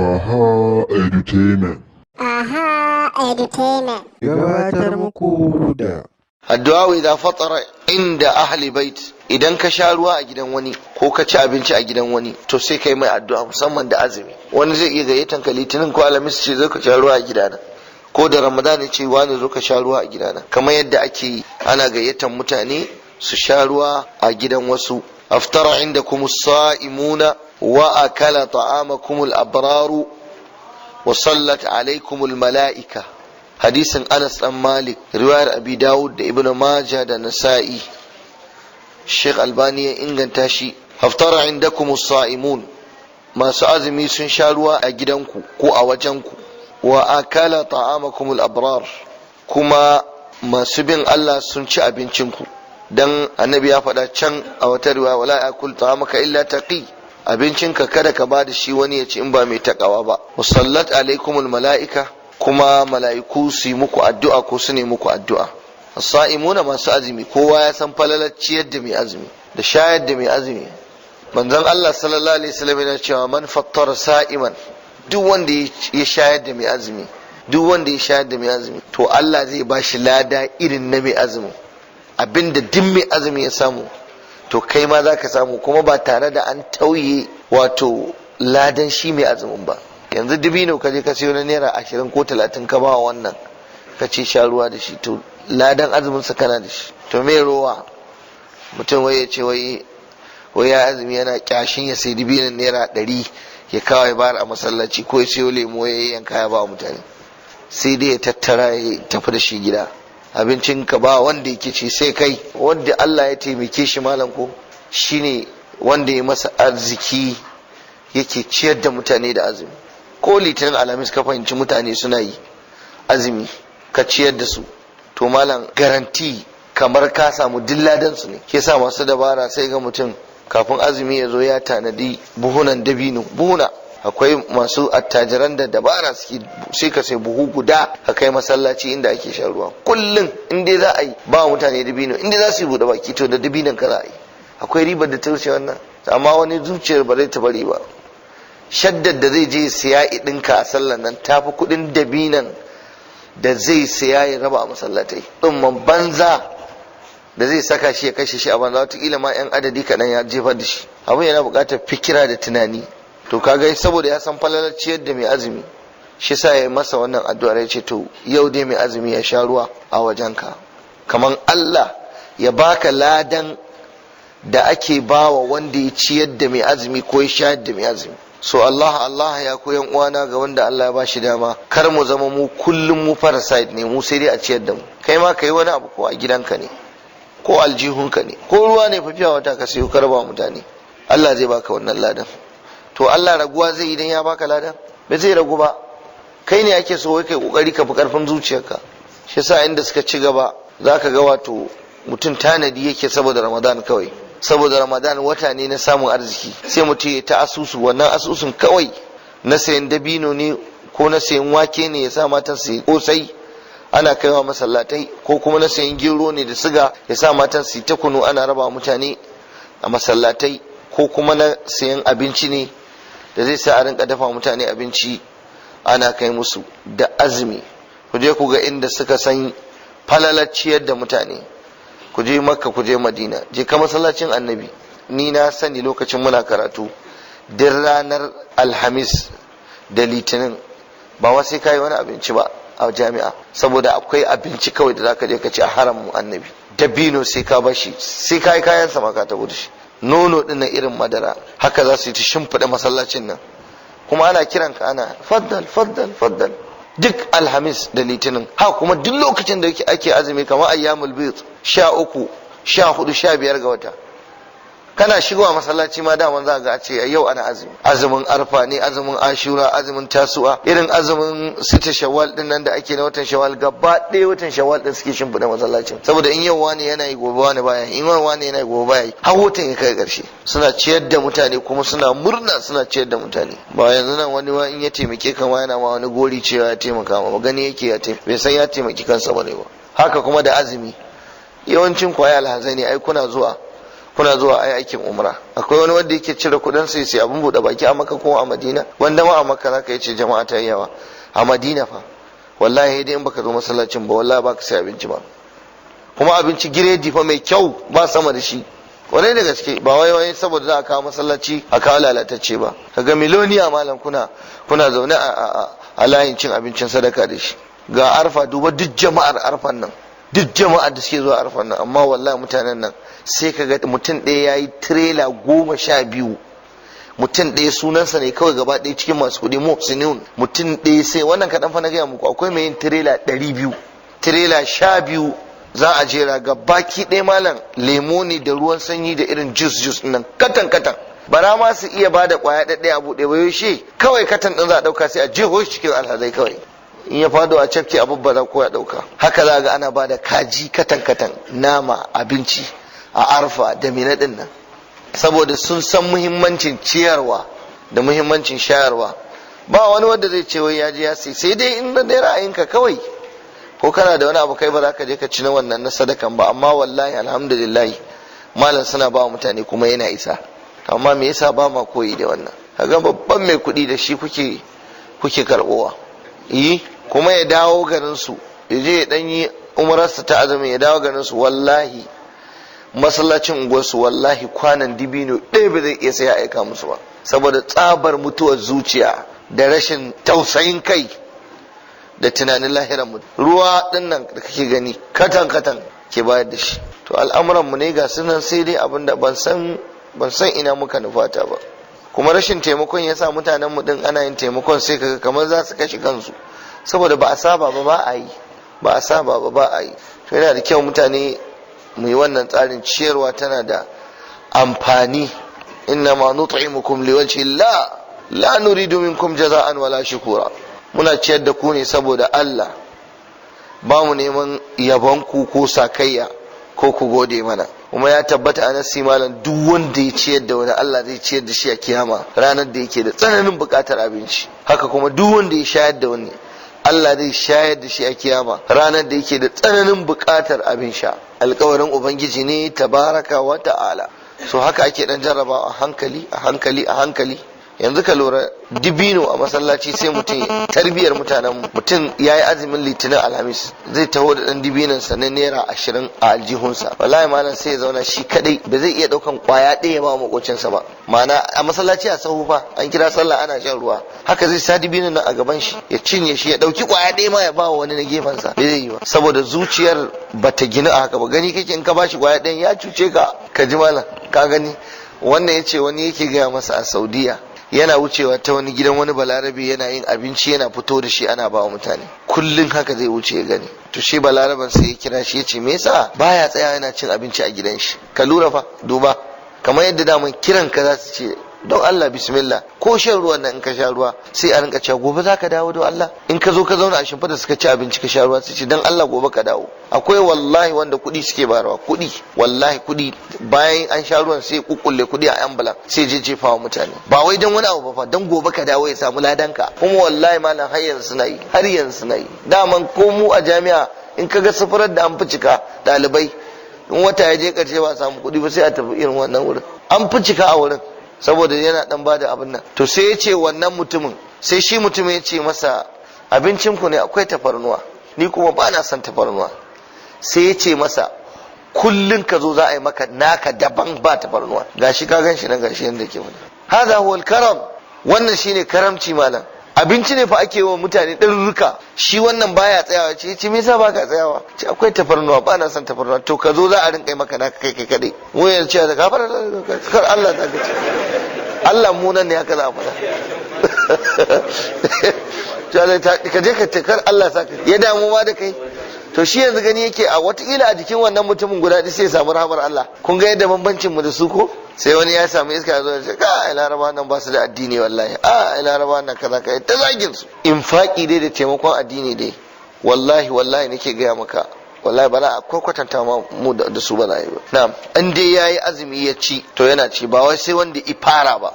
Aha Edutainment. Aha Edutainment. Gabatar muku da addu'a idza fatara inda ahli bait. Idan ka sha ruwa a gidan wani ko ka ci abinci a gidan wani to sai kai mai addu'a, musamman da azumi. Wani zai iya gayyatan ka litinin ko alhamis ce zo ka sha ruwa a gidana, ko da ramadan ce wani zo ka sha ruwa a gidana, kamar yadda ake yi ana gayyatan mutane su sha ruwa a gidan wasu. aftara indakum as-sa'imuna wa akala ta'amakum al-abraru wa sallat alaykum al-mala'ika. hadisin Anas dan Malik, riwayar Abi Dawud da Ibn Majah da Nasa'i. Sheikh Albani ya inganta shi. haftara indakum as-sa'imun, masu azumi sun sha ruwa a gidanku ko a wajenku. wa akala ta'amakum al-abrar, kuma masu bin Allah sun ci abincinku. Dan annabi ya faɗa can a wata riwaya, wala yakul ta'amaka illa taqi, abincinka kada ka ba da shi wani ya ci in ba mai takawa ba. musallat alaikumul mala'ika, kuma mala'iku su yi muku addu'a ko su ne muku addu'a. as-sa'imuna, masu azumi, kowa ya san falalar ciyar da mai azumi da shayar da mai azumi. manzon Allah sallallahu alaihi wasallam yana cewa man fattara sa'iman, duk wanda ya shayar da mai azumi, duk wanda ya shayar da mai azumi to Allah zai ba shi lada irin na mai azumi. abinda duk mai azumi ya samu to kai ma za ka samu, kuma ba tare da an tauye wato ladan shi mai azumin ba. yanzu dubino ka je ka sayo na naira 20 ko 30 ka ba wannan ka ce sha ruwa da shi, to ladan azumin sa kana da shi. to me rowa mutum wai ya ce wai ya azumi yana kyashin ya sai dubinon naira 100 ya kawo ya bayar a masallaci, ko ya sayo lemo ya yanka ya ba mutane, sai dai ya tattara ya tafi da shi gida. abincin ka ba wanda yake ci sai kai. wanda Allah ya taimake shi malam ko shine wanda ya masa arziki yake ciyar da mutane da azumi. ko litinin alhamis ka fahimci mutane suna yi azumi ka ciyar da su, to malam garanti kamar ka samu dilladan su ne. ke sa masu dabara sai ga mutum kafin azumi ya zo ya tanadi buhunan dabino, buhuna. akwai masu attajiran da dabara suke, sai ka sai buhu guda ka kai masallaci inda ake shan ruwa kullum. in dai za a yi ba mutane dabino, in dai za su yi buɗe baki to da dabinon ka za a yi. akwai ribar da ta wuce wannan? amma wani zuciyar ba zai ta bari ba. shaddar da zai je siya ɗinka a sallan nan tafi kuɗin dabinon da zai siya ya raba a masallatai. ɗumman banza da zai saka shi ya kashe shi a banza, wataƙila ma 'yan adadi kaɗan ya jefar da shi. abin yana buƙatar fikira da tunani. to kaga saboda ya san falalar ciyar da mai azumi, shi sa ya yi masa wannan addu'ar, ya ce to yau dai mai azumi ya sha ruwa a wajenka, kaman Allah ya baka ladan da ake bawa wanda ya ciyar da mai azumi ko ya shayar da mai azumi. so Allah ya koyan uwana ga wanda Allah ya bashi dama, kar mu zama mu kullum mu parasite ne, mu sai dai a ciyar da mu. kai ma kai wani abu, ko a gidanka ne ko aljihunka ne, ko ruwa ne fafiya wata ka sayo ka raba mutane, Allah zai baka wannan ladan. to Allah raguwa zai idan ya baka ladan? bai zai ragu ba. kai ne ake so kai kokari ka fi karfin zuciyarka. shi yasa inda suka ci gaba zaka ga wato mutum tanadi yake saboda Ramadan kawai. saboda Ramadan wata ne na samun arziki, sai mutum ya ta asusu, wannan asusun kawai na sayan dabino ne ko na sayan wake ne ya sa matan su kosai ana kaiwa masallatai, ko kuma na sayan gero ne da siga ya sa matan su ta kunu ana raba mutane a masallatai, ko kuma na sayan abinci ne da zai sa a rinka dafa mutane abinci ana kai musu da azumi. ku je ku ga inda suka san falalar ciyar da mutane. ku je Makka, ku je Madina, je ka masallacin Annabi. ni na sani lokacin muna karatu duk ranar Alhamis da Litinin ba wa sai kai wani abinci ba a jami'a, saboda akwai abinci kawai da zaka je ka ci a haramun Annabi. dabino sai ka bashi, sai kai kayan sama ka tabo da shi. nono din nan irin madara, haka za su yi ta shimfiɗa masallacin nan, kuma ana kiran ka ana faddal faddal faddal duk Alhamis da Litinin. ha kuma duk lokacin da ake azumi kamar ayyamul bid 13 14 15 ga wata, kana shigowa masallaci ma daman za ga a ce yau ana azumi. azumin arfa ne, azumin ashura, azumin tasu'a, irin azumin sita shawwal din nan da ake na watan shawwal, gaba ɗaya watan shawwal din suke shimfiɗa masallacin, saboda in yau wani yana yi gobe wani baya, in wani yana yi gobe baya, har watan ya kai ƙarshe. suna ciyar da mutane kuma suna murna suna ciyar da mutane. ba yanzu nan wani ma in ya taimake ka ma yana ma wani gori cewa ya taimaka ma, gani yake ya taimaka, bai san ya taimaki kansa bane ba. haka kuma da azumi, yawancin kwaya alhazai ne ai kuna zuwa kuna zuwa ai aikin umra. Akwai wani wanda yake cire kudin sai abin bude baki a Makka ko a Madina, wanda ma a Makka zaka yace jama'a ta yawa. A Madina fa wallahi dai in baka zo masallacin ba wallahi baka sai abinci ba, kuma abinci giredi fa mai kyau ba sama da shi, kwarai da gaske. Ba wai saboda za a kawo masallaci a kawo lalatacce ba. Kaga miloniya malam kuna zaune a layin cin abincin sadaka da shi. Ga arfa, duba duk jama'ar arfan nan, duk jama'ar da suke zuwa arfan nan, amma wallahi mutanen nan sai kaga mutum ɗaya yayi tirela 12, mutum ɗaya sunansa ne kawai gaba ɗaya cikin masu kuɗi muhsinun, mutum ɗaya sai wannan kaɗan fa na gaya muku, akwai mai yin tirela 200, tirela 12 za a jera ga baki ɗaya malam, lemo ne da ruwan sanyi da irin jus nan katan bara ma su iya bada kwaya ɗaɗɗaya a buɗe ba, yaushe kawai katan ɗin za a ɗauka sai a jeho shi cikin alhazai kawai, in ya fado a cafke abubba za ko ya ɗauka. Haka za ga ana bada kaji katan nama abinci a arfa da mina ɗin nan, saboda sun san muhimmancin ciyarwa da muhimmancin shayarwa. Ba wani wanda zai ce wai ya je ya sai dai in da ra'ayinka kawai, ko kana da wani abu kai ba za ka je ka ci na wannan na sadakan ba. Amma wallahi alhamdulillah malam suna ba mutane kuma yana isa. Amma me yasa ba ma koyi da wannan? Kaga babban mai kuɗi da shi kuke karbowa, kuma ya dawo garin su, ya je ya dan yi umararsa ta azumi, ya dawo garin su, wallahi masallacin unguwarsu wallahi kwanan dibino ɗaya ba zai iya sai ya aika musu ba, saboda tsabar mutuwar zuciya da rashin tausayin kai da tunanin lahiran mu. Ruwa dinnan da kake gani katan ke bayar da shi. To al'amuran mu ne ga sunan, sai dai abinda ban san ina muka nufata ba, kuma rashin taimakon yasa mutanen mu din ana yin taimakon sai kaga kamar za su kashe kansu, saboda ba a saba ba a yi. To yana da kyau mutane mu yi wannan tsarin. Ciyarwa tana da amfani. Inna ma nut'imukum liwajhi la nuridu minkum jaza'an wala shukura. Muna ciyar da ku ne saboda Allah, ba mu neman yabonku ko sakayya ko ku gode mana. Kuma ya tabbata a nasi malam, duk wanda ya ciyar da wani Allah zai ciyar da shi a kiyama ranar da yake da tsananin bukatar abinci. Haka kuma duk wanda ya shayar da wani Allah zai shayar da shi a kiyama ranar da yake da tsananin bukatar abin sha. Alkawarin ubangiji ne tabaraka wa ta'ala. So haka ake dan jarraba a hankali. Yanzu ka lura dibino a masallaci, sai mutum tarbiyar mutum ya yi azumin litinin alhamis, zai taho da dan dibinan sa na naira 20 a aljihunsa. Wallahi malam sai ya zauna shi kadai, ba zai iya daukan kwaya ɗaya ba makocinsa ba. Ma'ana a masallaci a sahu fa an kira sallah ana shan ruwa, haka zai sa dibinan nan a gaban shi ya cinye shi, ya dauki kwaya ɗaya ma ya ba wani na gefensa, bai zai yi ba, saboda zuciyar bata gina a haka ba. Gani kake in ka bashi kwaya ɗayan ya cuce ka ji malam, ka gani. Wannan yace wani yake gaya masa a Saudiya, yana wucewa ta wani gidan wani balarabe yana yin abinci yana fito da shi ana ba wa mutane, kullum haka zai wuce ya gani. To shi balaraban sai ya kira shi ya ce me yasa baya tsaya yana cin abinci a gidan shi? Ka lura fa, duba, kamar yadda daman kiran ka za su ce don Allah bismillah, ko shan ruwan nan in ka sha ruwa sai a rinka cewa gobe za ka dawo don Allah. In ka zo ka zauna a shimfiɗa suka ci abinci ka sha ruwa sai ce don Allah gobe ka dawo. Akwai wallahi wanda kuɗi suke barawa, kuɗi bayan an sha ruwan sai kukkulle kuɗi a ambala sai je jefa wa mutane, ba wai don wani abu ba fa, don gobe ka dawo ya samu ladanka. Kuma wallahi malam har yanzu suna yi. Daman ko mu a jami'a in ka ga sufurar da an fi cika ɗalibai, in wata ya je ƙarshe ba samu kuɗi ba sai a tafi irin wannan wurin, an fi cika a wurin saboda yana dan bada abin nan. To sai ya ce wannan mutumin, sai shi mutumin ya ce masa abincin ku ne akwai tafarnuwa, ni kuma ba na son tafarnuwa. Sai ya ce masa kullun ka zo za a yi maka naka daban ba tafarnuwa. Gashi ka ganshi nan, gashi yanda ke wani. Hada huwal karam, wannan shine karamci malam. Abinci ne fa ake wa mutane ɗarurruka, shi wannan baya tsayawa. Ce me yasa baka tsayawa? Ce akwai tafarnuwa, ba na son tafarnuwa. To ka zo za a rinka maka naka kai kadai. Wayar ce da kafara kar Allah ta ga ce Allah mu nan ne haka za a faɗa. Ka je ka kar Allah saka ya damu ma da kai. To shi yanzu gani yake a watakila a jikin wannan mutumin guda ɗaya sai ya samu rahamar Allah. Kun ga yadda bambancin mu da su ko? Sai wani ya samu iska ya zo ya ce kai laraba nan ba su da addini wallahi, laraba nan kaza kai ta zagin su. Infaki dai da taimakon addini dai wallahi nake gaya maka, wallahi ba za a kwatanta mu da su ba za yi ba. Na'am, in dai yayi azumi ya ci to yana ci, ba wai sai wanda ifara ba.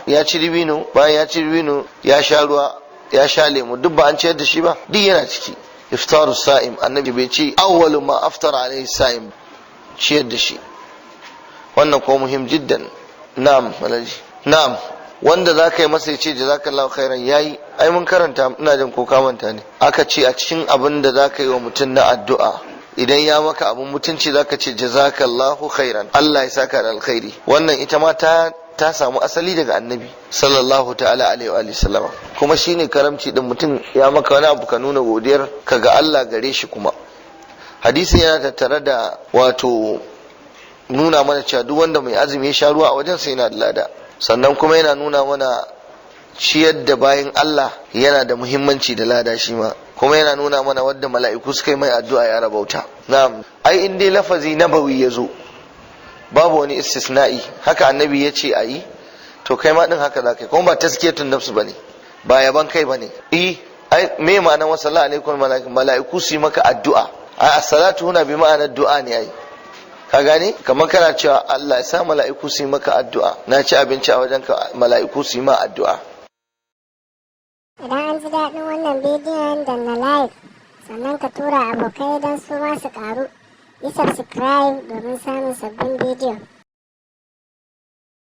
Ya ci dibino, bayan ya ci dibino ya sha ruwa ya sha lemu, duk ba an ciyar da shi ba, duk yana ciki. Iftaru sa'im, annabi bai ce awwalu ma aftara alaihi sa'im, ciyar da shi. wannan ko muhim jiddan. Na'am alaji. Na'am, wanda za ka yi masa ya ce jazakallahu khairan yayi. Ai mun karanta, ina jin ko ka manta ne, aka ce a cikin abin da za ka yi wa mutum na addu'a, idan ya maka abin mutunci za ka ce jazakallahu khairan, Allah ya saka da alkhairi. Wannan ita ma ta samu asali daga annabi sallallahu ta'ala alaihi wa sallama, kuma shine karamci din. mutum ya maka wani abu ka nuna godiyar ka ga Allah gare shi. Kuma hadisi yana tattare da wato nuna mana cewa duk wanda mai azumi ya sha ruwa a wajen sai yana da lada. Sannan kuma yana nuna mana ciyar da bayan Allah yana da muhimmanci da lada shi ma. Kuma yana nuna mana wadda mala'iku suka yi mai addu'a ya rabauta. Na'am, ai in dai lafazi nabawi ya zo babu wani istisna'i, haka annabi ya ce a yi, to kai ma din haka za ka yi. Kuma ba taskiyatun nafsu bane, ba yaban kai bane. Ai me ma'ana wa sallallahu alaihi mala'iku su yi maka addu'a. Ai as-salatu huna bi ma'anar du'a ne ai. Ka gane, kamar kana cewa Allah ya sa mala'iku su yi maka addu'a, na ci abinci a wajen ka, mala'iku su yi ma addu'a. Idan an ji daɗin wannan bidiyon da na like, sannan ka tura abokai don su ma su ƙaru. Yi subscribe domin samun sabbin bidiyo.